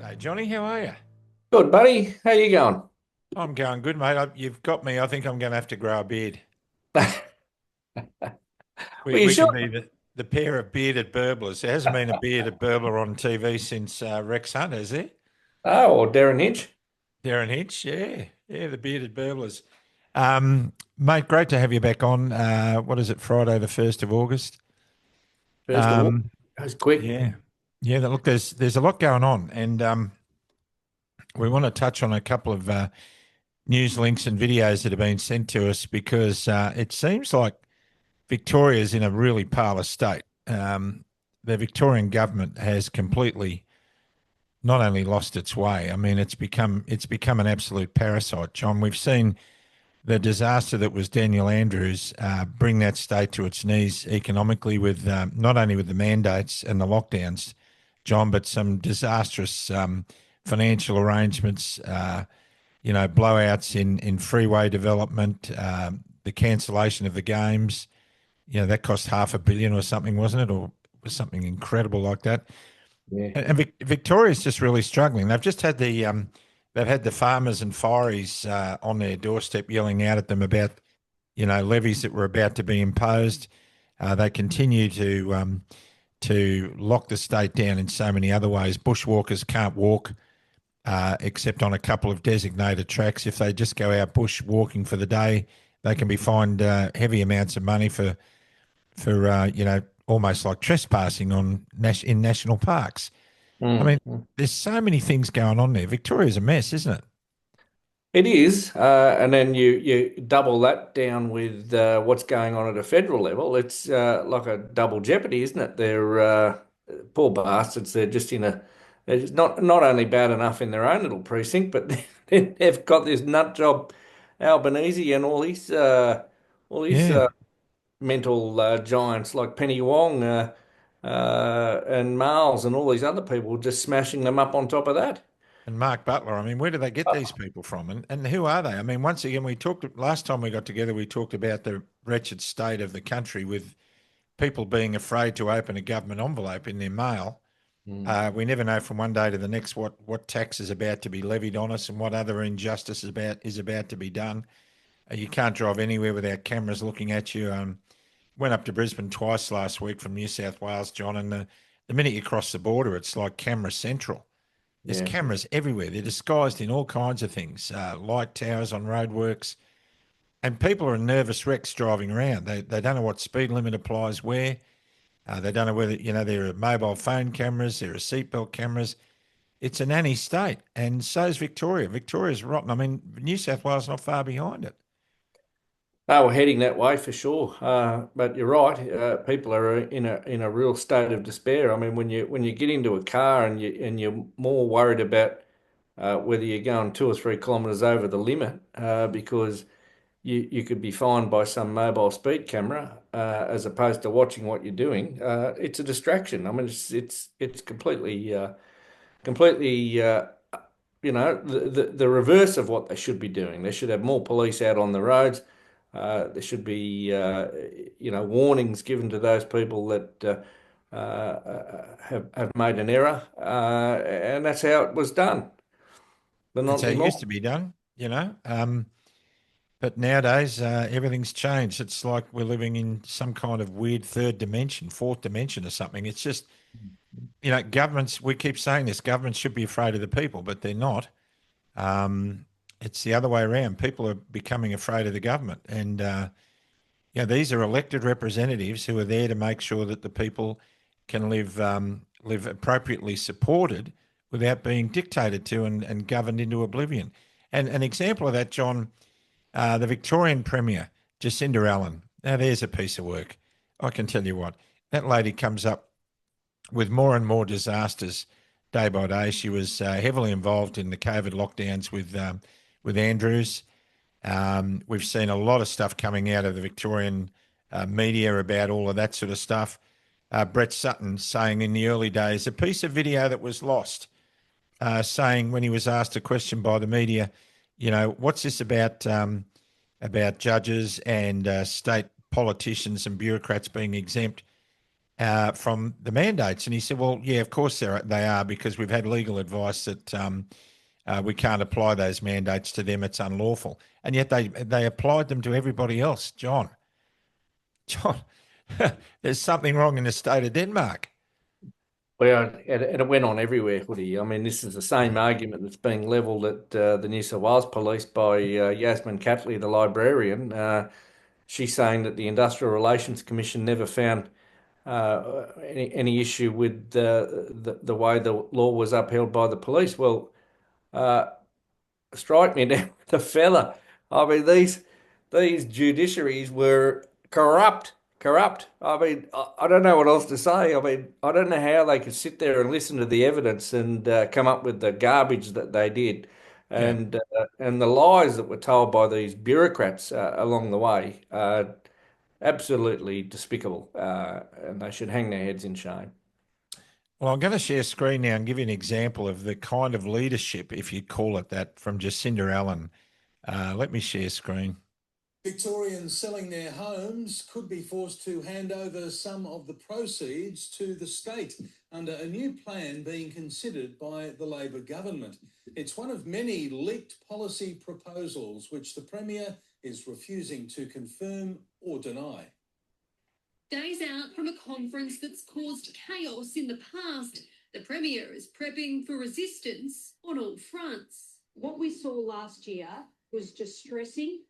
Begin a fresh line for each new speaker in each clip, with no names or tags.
G'day, Johnny. How are you?
Good, buddy. How you going?
I'm going good, mate. You've got me. I think I'm going to have to grow a beard. We,
Well, you
we
sure?
can be the pair of bearded burblers. There hasn't been a bearded burbler on TV since Rex Hunt, has there?
Oh, or Darren Hinch.
Darren Hitch, yeah, the bearded burblers. Mate, great to have you back on. What is it, Friday, the 1st of August?
First of all,
Um,
goes quick.
yeah, yeah. Look, there's a lot going on, and we want to touch on a couple of news links and videos that have been sent to us because it seems like Victoria's in a really parlous state. The Victorian government has completely not only lost its way. I mean, it's become an absolute parasite, John. We've seen the disaster that was Daniel Andrews bring that state to its knees economically with not only with the mandates and the lockdowns, John, but some disastrous financial arrangements. Blowouts in freeway development, the cancellation of the games. That cost 500 million or something, wasn't it? Or was something incredible like that.
Yeah.
And Victoria's just really struggling. They've had the farmers and fireys on their doorstep yelling out at them about, levies that were about to be imposed. They continue to lock the state down in so many other ways. Bushwalkers can't walk except on a couple of designated tracks. If they just go out bush walking for the day, they can be fined heavy amounts of money for almost like trespassing in national parks. I
Mm,
mean,
mm.
there's so many things going on there. Victoria's a mess, isn't it?
It is, and then you double that down with what's going on at a federal level. It's like a double jeopardy, isn't it? They're poor bastards. They're just in a. They're just not only bad enough in their own little precinct, but they've got this nut job Albanese and all these
Yeah.
mental giants like Penny Wong and Miles and all these other people just smashing them up on top of that.
And Mark Butler. I mean, where do they get these people from? And who are they? I mean, once again, we talked last time we got together, we talked about the wretched state of the country with people being afraid to open a government envelope in their mail.
Mm.
We never know from one day to the next what tax is about to be levied on us and what other injustice is about to be done. You can't drive anywhere without cameras looking at you. Went up to Brisbane twice last week from New South Wales, John, and the minute you cross the border, it's like camera central. There's
Yeah.
cameras everywhere. They're disguised in all kinds of things, light towers on roadworks, and people are in nervous wrecks driving around. They don't know what speed limit applies where. They don't know whether there are mobile phone cameras, there are seatbelt cameras. It's a nanny state, and so is Victoria. Victoria's rotten. I mean, New South Wales not far behind it.
They were heading that way for sure. But you're right. People are in a real state of despair. I mean, when you get into a car and you're more worried about whether you're going 2 or 3 kilometres over the limit because you could be fined by some mobile speed camera as opposed to watching what you're doing. It's a distraction. I mean, it's completely the reverse of what they should be doing. They should have more police out on the roads. There should be warnings given to those people that have made an error, and that's how it was done. But
That's
not
how it used
anymore.
to be done. But nowadays, everything's changed. It's like we're living in some kind of weird third dimension, fourth dimension or something. It's just, governments, we keep saying this, governments should be afraid of the people, but they're not. It's the other way around. People are becoming afraid of the government. And, these are elected representatives who are there to make sure that the people can live appropriately supported without being dictated to and governed into oblivion. And an example of that, John, the Victorian Premier, Jacinda Allen. Now, there's a piece of work. I can tell you what, that lady comes up with more and more disasters day by day. She was heavily involved in the COVID lockdowns with Andrews. We've seen a lot of stuff coming out of the Victorian media about all of that sort of stuff. Brett Sutton saying in the early days, a piece of video that was lost, saying when he was asked a question by the media, what's this about judges and state politicians and bureaucrats being exempt? from the mandates. And he said, well, yeah, of course they are because we've had legal advice that we can't apply those mandates to them. It's unlawful. And yet they applied them to everybody else. John, there's something wrong in the state of Denmark.
Well, it went on everywhere, Hoodie. I mean, this is the same argument that's being levelled at the New South Wales Police by Yasmin Catley, the librarian. She's saying that the Industrial Relations Commission never found any issue with the way the law was upheld by the police. Well, uh, strike me down with a feather. I mean, these judiciaries were corrupt, corrupt. I mean, I don't know what else to say. I mean, I don't know how they could sit there and listen to the evidence and come up with the garbage that they did,
Yeah.
and the lies that were told by these bureaucrats along the way. Absolutely despicable, and they should hang their heads in shame.
Well, I'm going to share screen now and give you an example of the kind of leadership, if you'd call it that, from Jacinda Allen. Let me share screen.
Victorians selling their homes could be forced to hand over some of the proceeds to the state under a new plan being considered by the Labor government. It's one of many leaked policy proposals which the Premier is refusing to confirm or deny.
Days out from a conference that's caused chaos in the past, the Premier is prepping for resistance on all fronts.
What we saw last year was distressing,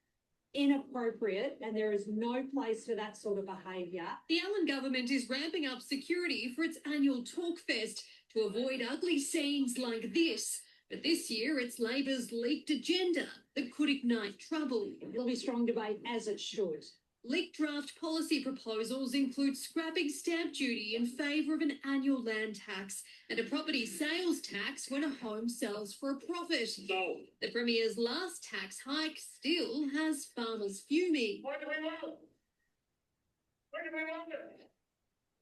inappropriate, and there is no place for that sort of behaviour.
The Allen government is ramping up security for its annual Talkfest to avoid ugly scenes like this. But this year, it's Labor's leaked agenda that could ignite trouble.
There'll be strong debate, as it should.
Leaked draft policy proposals include scrapping stamp duty in favour of an annual land tax and a property sales tax when a home sells for a profit.
No.
The Premier's last tax hike still has farmers fuming.
What do we want? What do we want?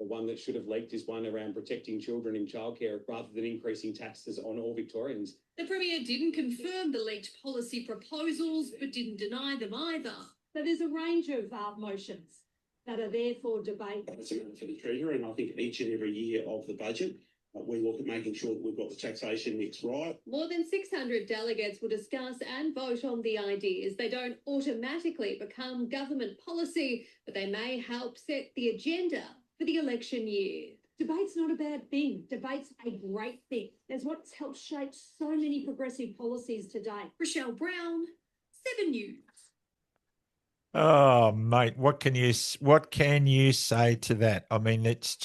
The one that should have leaked is one around protecting children in childcare rather than increasing taxes on all Victorians.
The Premier didn't confirm the leaked policy proposals, but didn't deny them either.
So there's a range of motions that are there for debate.
It's a matter for the Treasurer, and I think each and every year of the budget, we look at making sure that we've got the taxation mix right.
More than 600 delegates will discuss and vote on the ideas. They don't automatically become government policy, but they may help set the agenda for the election year.
Debate's not a bad thing. Debate's a great thing. There's what's helped shape so many progressive policies today.
Rochelle Brown, 7 News.
Oh, mate, what can you say to that? I mean, it's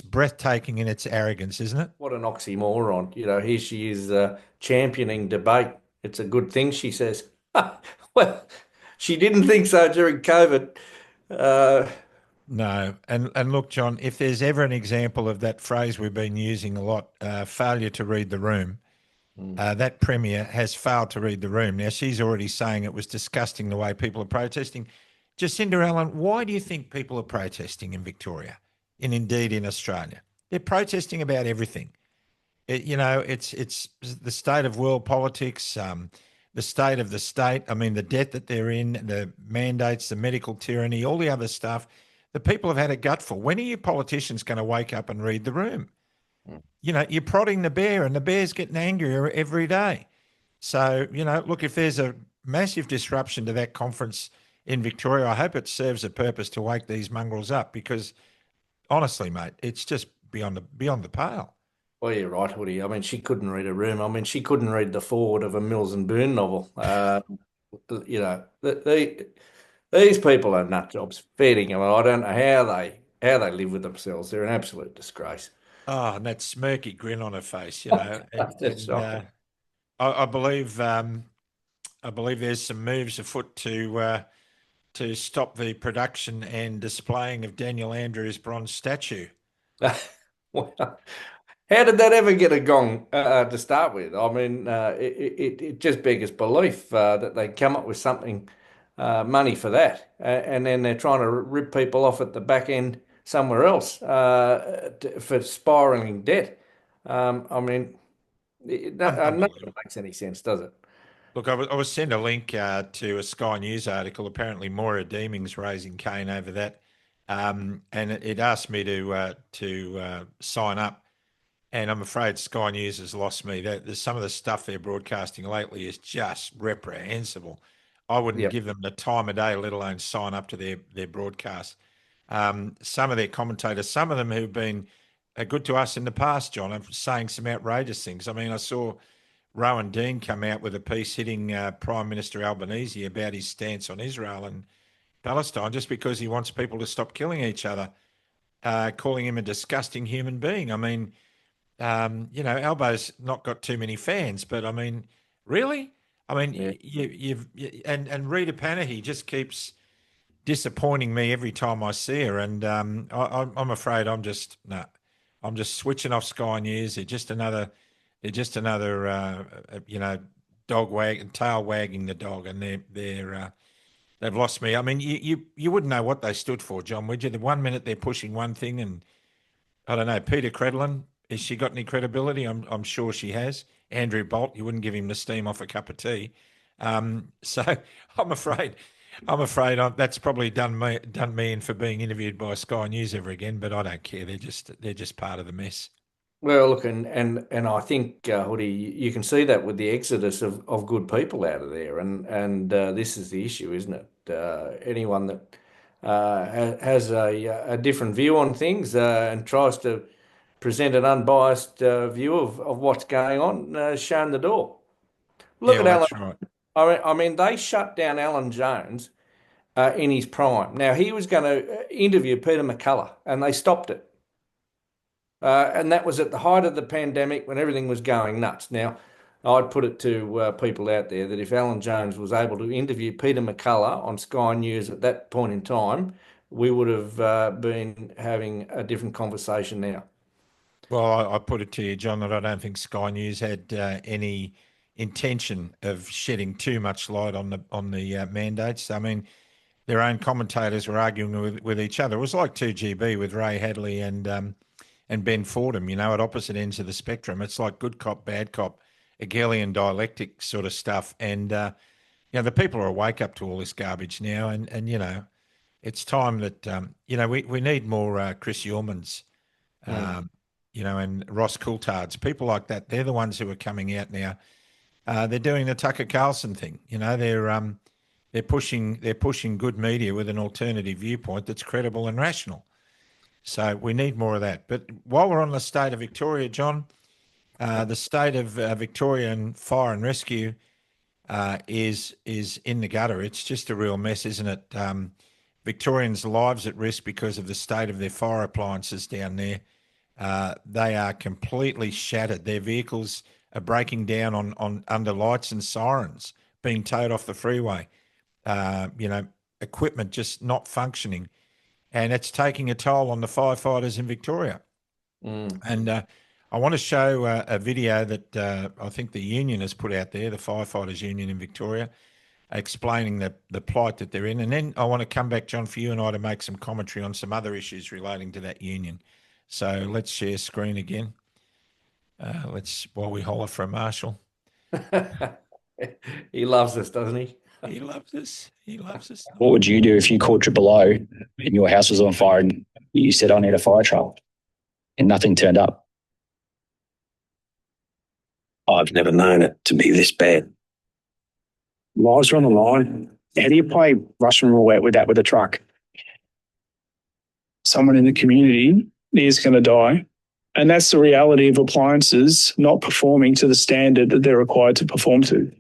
breathtaking in its arrogance, isn't it?
What an oxymoron. You know, here she is championing debate. It's a good thing, she says. Well, she didn't think so during COVID.
No, and look, John, if there's ever an example of that phrase we've been using a lot, failure to read the room, that Premier has failed to read the room. Now, she's already saying it was disgusting the way people are protesting. Jacinda Allen, why do you think people are protesting in Victoria and indeed in Australia? They're protesting about everything. It's the state of world politics, the state of the state. I mean, the debt that they're in, the mandates, the medical tyranny, all the other stuff. The people have had a gutful. When are you politicians going to wake up and read the room? You know, you're prodding the bear and the bear's getting angrier every day. So, look, if there's a massive disruption to that conference in Victoria, I hope it serves a purpose to wake these mongrels up because honestly, mate, it's just beyond the pale.
Well, you're right, Woody. I mean, she couldn't read a room. I mean, she couldn't read the foreword of a Mills and Boon novel. These people are nut jobs feeding them. I don't know how they live with themselves. They're an absolute disgrace.
Oh, and that smirky grin on her face,
That's shocking.
I believe there's some moves afoot to stop the production and displaying of Daniel Andrews' bronze statue.
Well, how did that ever get a gong to start with? I mean, it just beggars belief that they come up with something, money for that, and then they're trying to rip people off at the back end somewhere else for spiralling debt. I mean, none of it makes any sense, does it?
Look, I was sent a link to a Sky News article. Apparently, Moira Deeming's raising Cain over that. and it asked me to sign up. And I'm afraid Sky News has lost me. There's some of the stuff they're broadcasting lately is just reprehensible. I wouldn't
Yep.
give them the time of day, let alone sign up to their broadcast. Some of their commentators, some of them who've been good to us in the past, John, are saying some outrageous things. I mean, I saw Rowan Dean come out with a piece hitting Prime Minister Albanese about his stance on Israel and Palestine just because he wants people to stop killing each other, calling him a disgusting human being. I mean, Albo's not got too many fans, but I mean, really? I mean, and Rita Panahi just keeps disappointing me every time I see her, and I'm afraid I'm just switching off Sky News. They're just another tail wagging the dog, and they've lost me. I mean, you wouldn't know what they stood for, John, would you? The 1 minute they're pushing one thing, and I don't know, Peter Credlin, has she got any credibility? I'm sure she has. Andrew Bolt, you wouldn't give him the steam off a cup of tea. So I'm afraid that's probably done me in for being interviewed by Sky News ever again. But I don't care. They're just part of the mess.
Well, look, and I think, Hoodie, you can see that with the exodus of good people out of there, and this is the issue, isn't it? Anyone that has a different view on things and tries to present an unbiased view of what's going on, shown the door. Look
Yeah,
at
well,
Alan.
that's right.
I mean, they shut down Alan Jones in his prime. Now, he was going to interview Peter McCullough, and they stopped it. And that was at the height of the pandemic when everything was going nuts. Now, I'd put it to people out there that if Alan Jones was able to interview Peter McCullough on Sky News at that point in time, we would have been having a different conversation now.
Well, I put it to you, John, that I don't think Sky News had any intention of shedding too much light on the mandates. I mean, their own commentators were arguing with each other. It was like 2GB with Ray Hadley and Ben Fordham, at opposite ends of the spectrum. It's like good cop, bad cop, Hegelian dialectic sort of stuff. And the people are awake up to all this garbage now, and it's time that we need more Chris Yeomans. And Ross Coulthards, people like that. They're the ones who are coming out now. They're doing the Tucker Carlson thing. They're pushing good media with an alternative viewpoint that's credible and rational. So we need more of that. But while we're on the state of Victoria, John, the state of Victoria and fire and rescue is in the gutter. It's just a real mess, isn't it? Victorians' lives at risk because of the state of their fire appliances down there. They are completely shattered. Their vehicles are breaking down on under lights and sirens, being towed off the freeway. Equipment just not functioning, and it's taking a toll on the firefighters in Victoria. And I want to show a video that I think the union has put out there, the Firefighters Union in Victoria, explaining the plight that they're in. And then I want to come back, John, for you and I to make some commentary on some other issues relating to that union. So let's share screen again. While we holler for a marshal.
He loves us, doesn't he?
He loves us. He loves us.
What would you do if you called Triple O and your house was on fire and you said, I need a fire truck, and nothing turned up?
I've never known it to be this bad. Lives are on the line. How do you play Russian roulette with that with a truck? Someone in the community is going to die. And that's the reality of appliances not performing to the standard that they're required to perform to.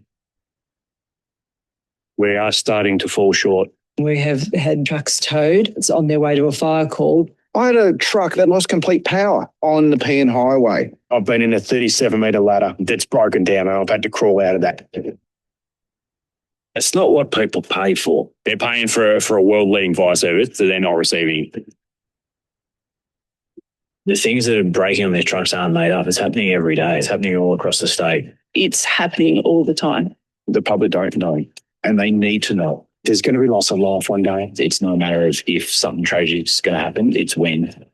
We are starting to fall short.
We have had trucks towed. It's on their way to a fire call.
I had a truck that lost complete power on the Pean Highway.
I've been in a 37-metre ladder that's broken down and I've had to crawl out of that. It's not what people pay for. They're paying for a world-leading fire service that they're not receiving.
The things that are breaking on their trucks aren't made up. It's happening every day. It's happening all across the state.
It's happening all the time.
The public don't know, and they need to know. There's going to be loss of life one day.
It's not a matter of if something tragic is going to happen, it's when.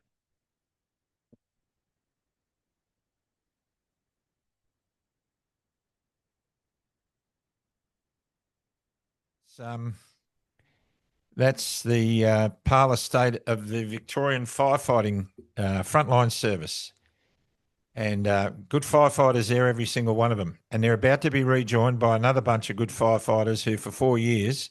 That's the parlour state of the Victorian firefighting frontline service. And good firefighters there, every single one of them. And they're about to be rejoined by another bunch of good firefighters who for 4 years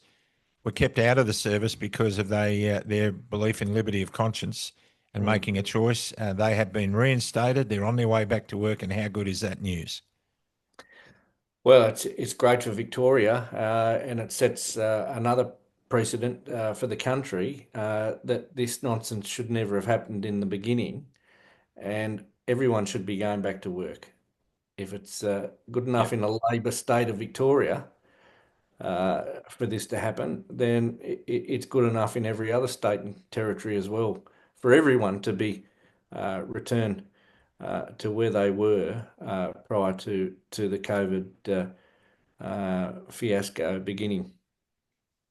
were kept out of the service because of their belief in liberty of conscience and making a choice. They have been reinstated. They're on their way back to work. And how good is that news?
Well, it's great for Victoria, and it sets another precedent for the country that this nonsense should never have happened in the beginning, and everyone should be going back to work. If it's good enough in a Labor state of Victoria for this to happen, then it's good enough in every other state and territory as well for everyone to be returned to where they were prior to the COVID fiasco beginning.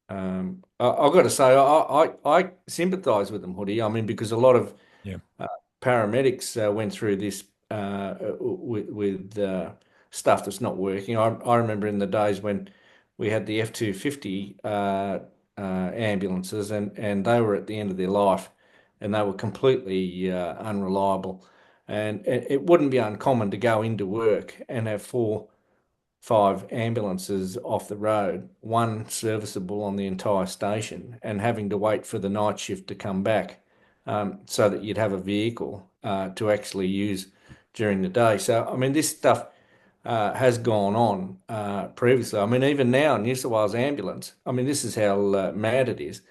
I've got to say, I sympathise with them, Hoodie. I mean, because a lot of paramedics went through this with stuff that's not working. I remember in the days when we had the F250 ambulances, and they were at the end of their life, and they were completely unreliable. And it wouldn't be uncommon to go into work and have 4-5 ambulances off the road, one serviceable on the entire station, and having to wait for the night shift to come back so that you'd have a vehicle to actually use during the day. So, I mean, this stuff has gone on previously. I mean, even now, New South Wales Ambulance, I mean, this is how mad it is.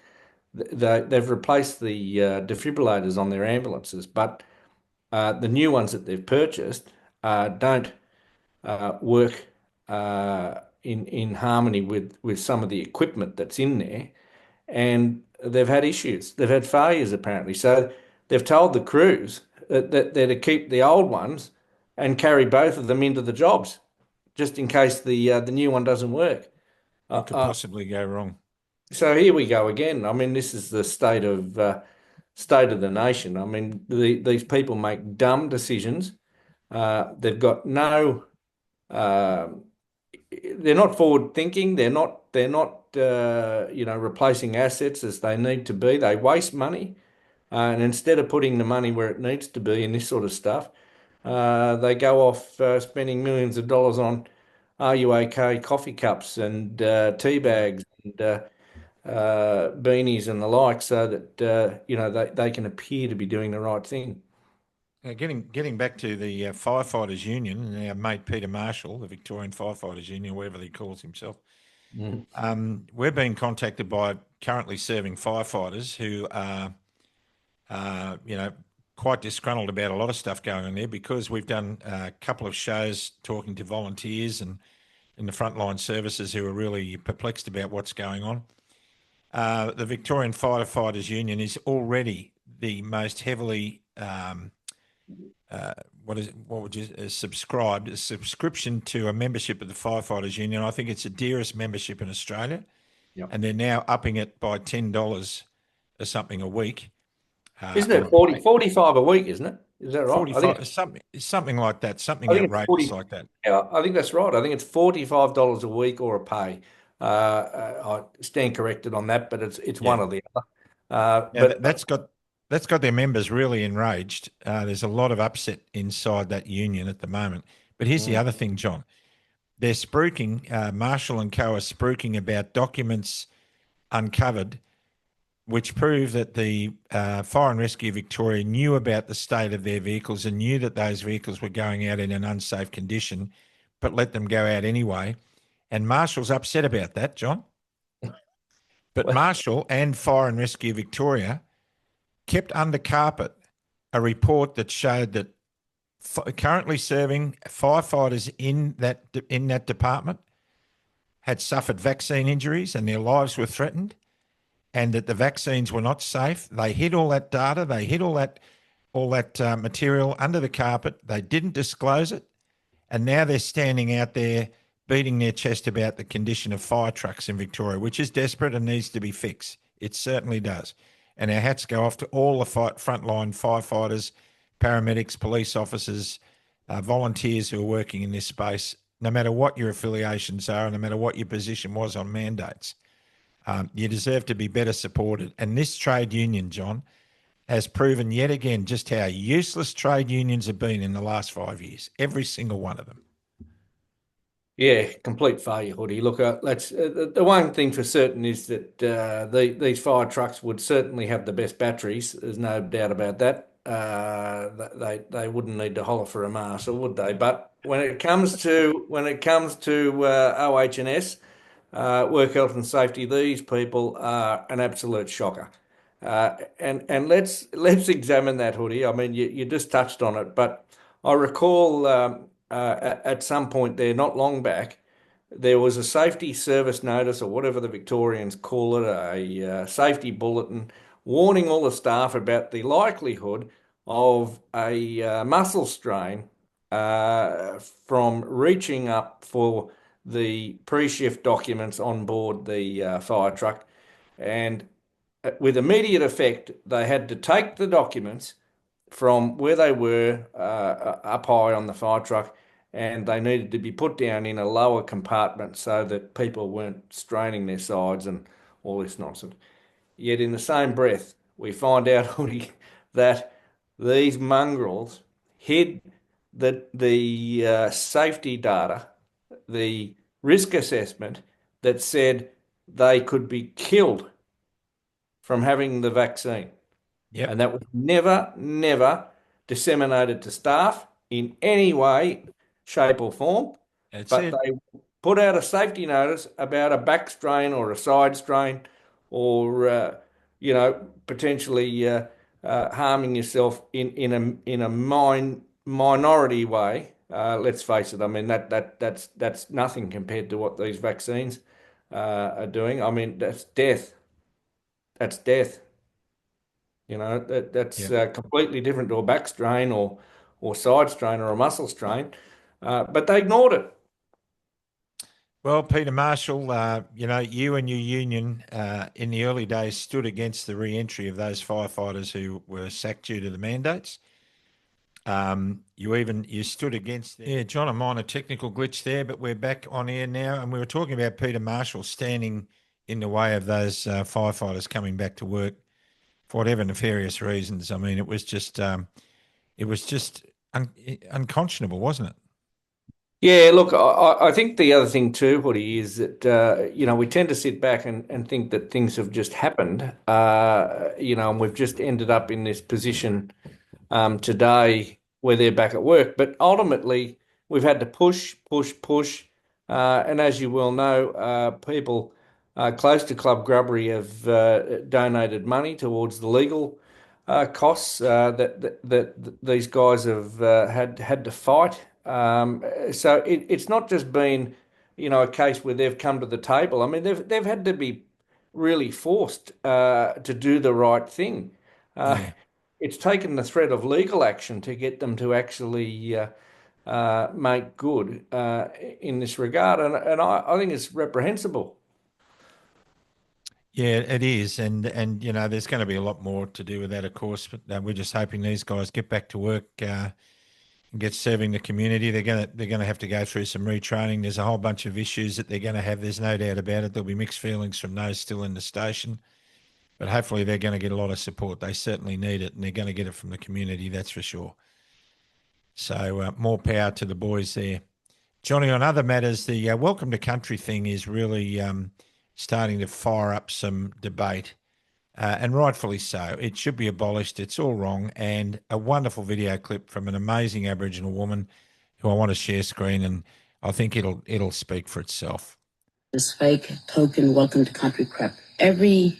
They've replaced the defibrillators on their ambulances, but the new ones that they've purchased don't work in harmony with some of the equipment that's in there, and they've had issues. They've had failures apparently. So they've told the crews that they're to keep the old ones and carry both of them into the jobs, just in case the new one doesn't work.
What could possibly go wrong?
So here we go again. I mean, this is the state of the nation. I mean, these people make dumb decisions. They've got no. They're not forward thinking. They're not. Replacing assets as they need to be. They waste money, and instead of putting the money where it needs to be in this sort of stuff, they go off spending millions of dollars on Are You OK coffee cups and tea bags and beanies and the like, so that they can appear to be doing the right thing.
Getting back to the Firefighters Union, and our mate Peter Marshall, the Victorian Firefighters Union, whatever he calls himself, we're being contacted by currently serving firefighters who are, quite disgruntled about a lot of stuff going on there, because we've done a couple of shows talking to volunteers and in the frontline services who are really perplexed about what's going on. The Victorian Firefighters Union is already the most heavily subscribed, a subscription to a membership of the Firefighters Union. I think it's the dearest membership in Australia, and they're now upping it by $10 or something a week.
Isn't it 45 a week? Isn't it? Is that right?
45, something like that. Something outrageous like that.
Yeah, I think that's right. I think it's $45 a week or a pay. I stand corrected on that, but it's one or the other.
But that's got their members really enraged. There's a lot of upset inside that union at the moment. But here's the other thing, John. They're spruiking, Marshall and Co are spruiking about documents uncovered which prove that the Fire and Rescue Victoria knew about the state of their vehicles and knew that those vehicles were going out in an unsafe condition, but let them go out anyway. And Marshall's upset about that, John. But Marshall and Fire and Rescue Victoria kept under carpet a report that showed that currently serving firefighters in that department had suffered vaccine injuries and their lives were threatened, and that the vaccines were not safe. They hid all that data. They hid all that material under the carpet. They didn't disclose it, and now they're standing out there beating their chest about the condition of fire trucks in Victoria, which is desperate and needs to be fixed. It certainly does. And our hats go off to all the frontline firefighters, paramedics, police officers, volunteers who are working in this space, no matter what your affiliations are, no matter what your position was on mandates. You deserve to be better supported. And this trade union, John, has proven yet again just how useless trade unions have been in the last 5 years. Every single one of them.
Yeah, complete failure, Hoodie. Look, the one thing for certain is that these fire trucks would certainly have the best batteries. There's no doubt about that. They wouldn't need to holler for a marshal, would they? But when it comes to OH&S, work health and safety, these people are an absolute shocker. And let's examine that, Hoodie. I mean, you just touched on it, but I recall at some point there, not long back, there was a safety service notice, or whatever the Victorians call it, a safety bulletin, warning all the staff about the likelihood of a muscle strain from reaching up for the pre-shift documents on board the fire truck. And with immediate effect, they had to take the documents from where they were up high on the fire truck, and they needed to be put down in a lower compartment so that people weren't straining their sides and all this nonsense. Yet in the same breath, we find out, Hoodie, that these mongrels hid the safety data, the risk assessment that said they could be killed from having the vaccine.
Yep.
And that was never disseminated to staff in any way, shape or form. They put out a safety notice about a back strain or a side strain or, potentially harming yourself in a minority way. Let's face it. I mean, that's nothing compared to what these vaccines are doing. I mean, that's death. That's death. That's completely different to a back strain or side strain or a muscle strain. But they ignored it.
Well, Peter Marshall, you and your union in the early days stood against the re-entry of those firefighters who were sacked due to the mandates. You stood against them. Yeah, John, a minor technical glitch there, but we're back on air now. And we were talking about Peter Marshall standing in the way of those firefighters coming back to work for whatever nefarious reasons. I mean, it was just unconscionable, wasn't it?
Yeah, look, I think the other thing too, Hoodie, is that, we tend to sit back and think that things have just happened, and we've just ended up in this position today where they're back at work. But ultimately, we've had to push. And as you well know, people close to Club Grubbery have donated money towards the legal costs that these guys have had to fight. So it's not just been, a case where they've come to the table. I mean, they've had to be really forced to do the right thing. It's taken the threat of legal action to get them to actually make good in this regard, and I think it's reprehensible.
Yeah, it is, and there's going to be a lot more to do with that, of course. But we're just hoping these guys get back to work and get serving the community. They're going to have to go through some retraining. There's a whole bunch of issues that they're going to have. There's no doubt about it. There'll be mixed feelings from those still in the station, but hopefully they're going to get a lot of support. They certainly need it, and they're going to get it from the community. That's for sure. So more power to the boys there. Johnny, on other matters, the Welcome to Country thing is really starting to fire up some debate, and rightfully so. It should be abolished. It's all wrong. And a wonderful video clip from an amazing Aboriginal woman who I want to share screen, and I think it'll speak for itself.
This fake token welcome to country crap. Every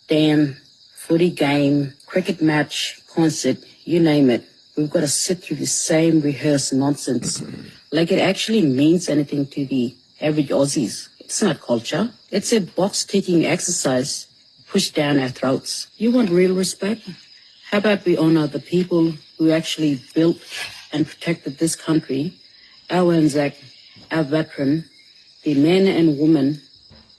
damn footy game, cricket match, concert, you name it, we've got to sit through the same rehearsed nonsense. Like it actually means anything to the average Aussies. It's not culture. It's a box-ticking exercise pushed down our throats. You want real respect? How about we honor the people who actually built and protected this country, our Anzac, our veteran, the men and women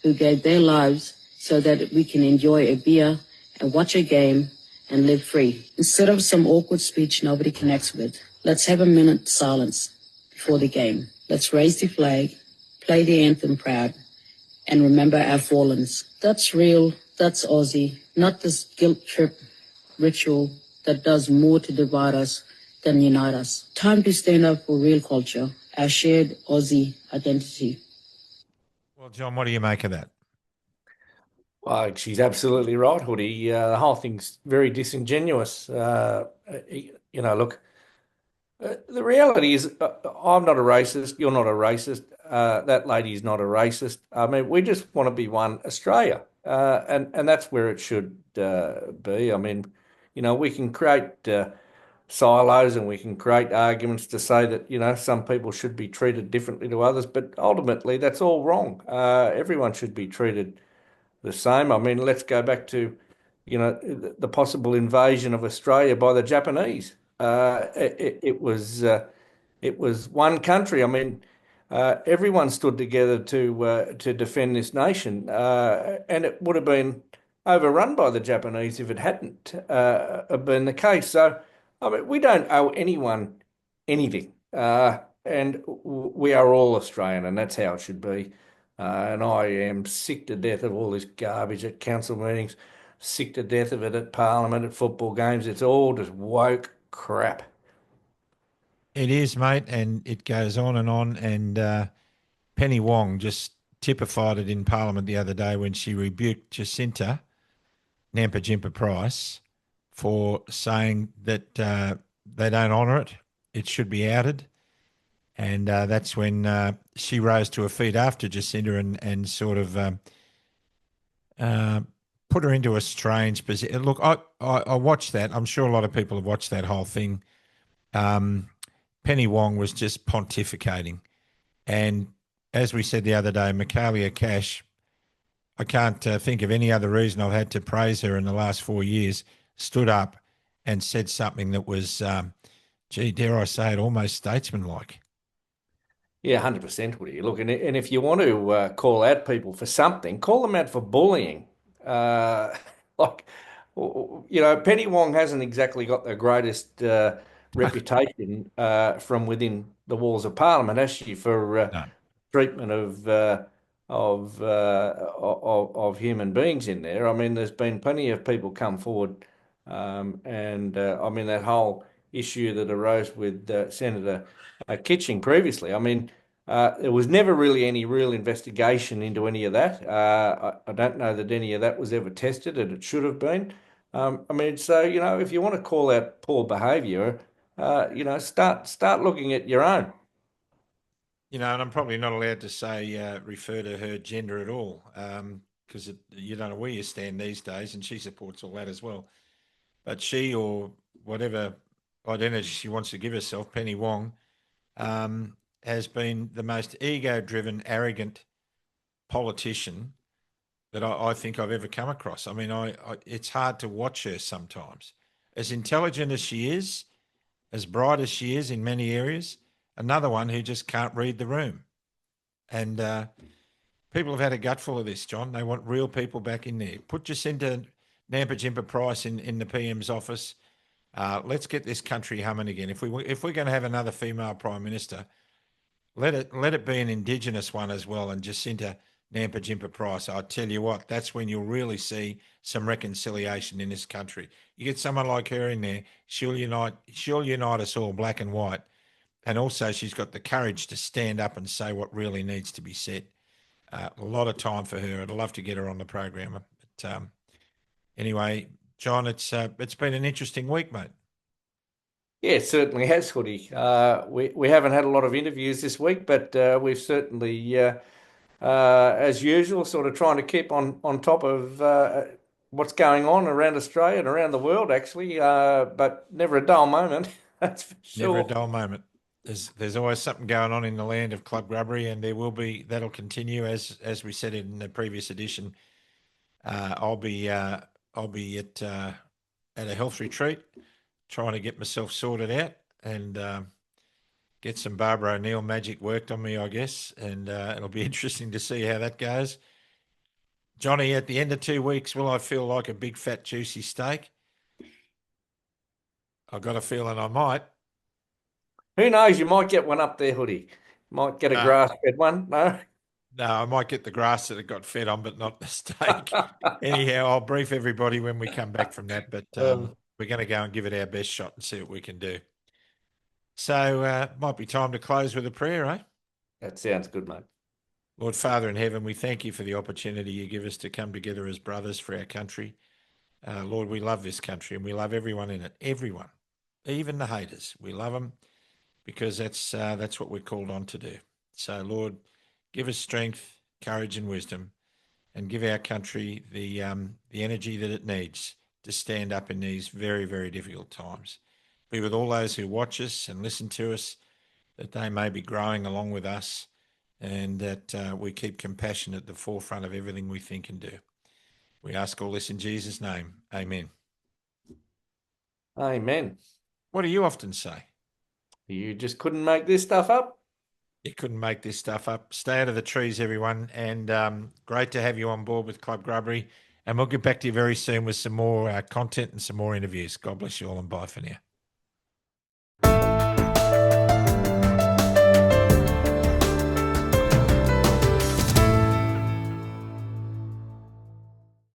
who gave their lives so that we can enjoy a beer and watch a game and live free. Instead of some awkward speech nobody connects with, let's have a minute silence before the game. Let's raise the flag, play the anthem proud, and remember our fallens. That's real. That's Aussie. Not this guilt trip ritual that does more to divide us than unite us. Time to stand up for real culture, our shared Aussie identity.
Well, John, what do you make of that?
Well, she's absolutely right, Hoodie. The whole thing's very disingenuous. Look, the reality is, I'm not a racist. You're not a racist. That lady's not a racist. I mean, we just want to be one Australia, and that's where it should be. I mean, we can create silos and we can create arguments to say that some people should be treated differently to others, but ultimately that's all wrong. Everyone should be treated the same. I mean, let's go back to, the possible invasion of Australia by the Japanese. It was one country. I mean, everyone stood together to defend this nation, and it would have been overrun by the Japanese if it hadn't been the case. So, I mean, we don't owe anyone anything, and we are all Australian, and that's how it should be. And I am sick to death of all this garbage at council meetings, sick to death of it at Parliament, at football games. It's all just woke crap.
It is, mate, and it goes on. And Penny Wong just typified it in Parliament the other day when she rebuked Jacinta Nampijinpa Price for saying that they don't honour it. It should be outed. And that's when she rose to her feet after Jacinta and sort of put her into a strange position. Look, I watched that. I'm sure a lot of people have watched that whole thing. Penny Wong was just pontificating. And as we said the other day, Michaelia Cash, I can't think of any other reason I've had to praise her in the last 4 years, stood up and said something that was, dare I say it, almost statesmanlike.
Yeah, 100%, Woody. Look, and if you want to call out people for something, call them out for bullying. Penny Wong hasn't exactly got the greatest reputation from within the walls of Parliament, has she, for treatment of human beings in there? I mean, there's been plenty of people come forward, and I mean that whole issue that arose with Senator Kitching previously. I mean, there was never really any real investigation into any of that. I don't know that any of that was ever tested, and it should have been. I mean, so if you want to call out poor behaviour, start looking at your own.
And I'm probably not allowed to say refer to her gender at all, because you don't know where you stand these days, and she supports all that as well. But she, or whatever identity she wants to give herself, Penny Wong, has been the most ego-driven, arrogant politician that I think I've ever come across. I mean, it's hard to watch her sometimes. As intelligent as she is, as bright as she is in many areas, another one who just can't read the room. And people have had a gutful of this, John. They want real people back in there. Put Jacinta Nampijinpa Price in the PM's office. Let's get this country humming again. If we're going to have another female prime minister, let it be an Indigenous one as well. And Jacinta Nampijinpa Price, I tell you what, that's when you'll really see some reconciliation in this country. You get someone like her in there, she'll unite us all, black and white. And also, she's got the courage to stand up and say what really needs to be said. A lot of time for her. I'd love to get her on the program. But anyway, John, it's been an interesting week, mate.
Yeah, it certainly has, Hoodie. We haven't had a lot of interviews this week, but we've certainly, as usual, sort of trying to keep on top of what's going on around Australia and around the world, actually. But never a dull moment. That's for sure.
Never a dull moment. There's always something going on in the land of club grubbery, and there will be. That'll continue as we said in the previous edition. I'll be at a health retreat, trying to get myself sorted out and get some Barbara O'Neill magic worked on me, I guess, and it'll be interesting to see how that goes. Johnny, at the end of 2 weeks, will I feel like a big fat juicy steak? I've got a feeling I might.
Who knows? You might get one up there, Hoodie. Might get a grass-fed one. No.
No, I might get the grass that it got fed on, but not the steak. Anyhow, I'll brief everybody when we come back from that. But we're going to go and give it our best shot and see what we can do. So might be time to close with a prayer, eh?
That sounds good, mate.
Lord Father in heaven, we thank you for the opportunity you give us to come together as brothers for our country. Lord, we love this country and we love everyone in it. Everyone, even the haters. We love them because that's what we're called on to do. So, Lord, give us strength, courage, and wisdom, and give our country the energy that it needs to stand up in these very, very difficult times. Be with all those who watch us and listen to us, that they may be growing along with us, and that we keep compassion at the forefront of everything we think and do. We ask all this in Jesus' name. Amen.
Amen.
What do you often say?
You just couldn't make this stuff up?
You couldn't make this stuff up. Stay out of the trees, everyone. And great to have you on board with Club Grubbery. And we'll get back to you very soon with some more content and some more interviews. God bless you all and bye for now.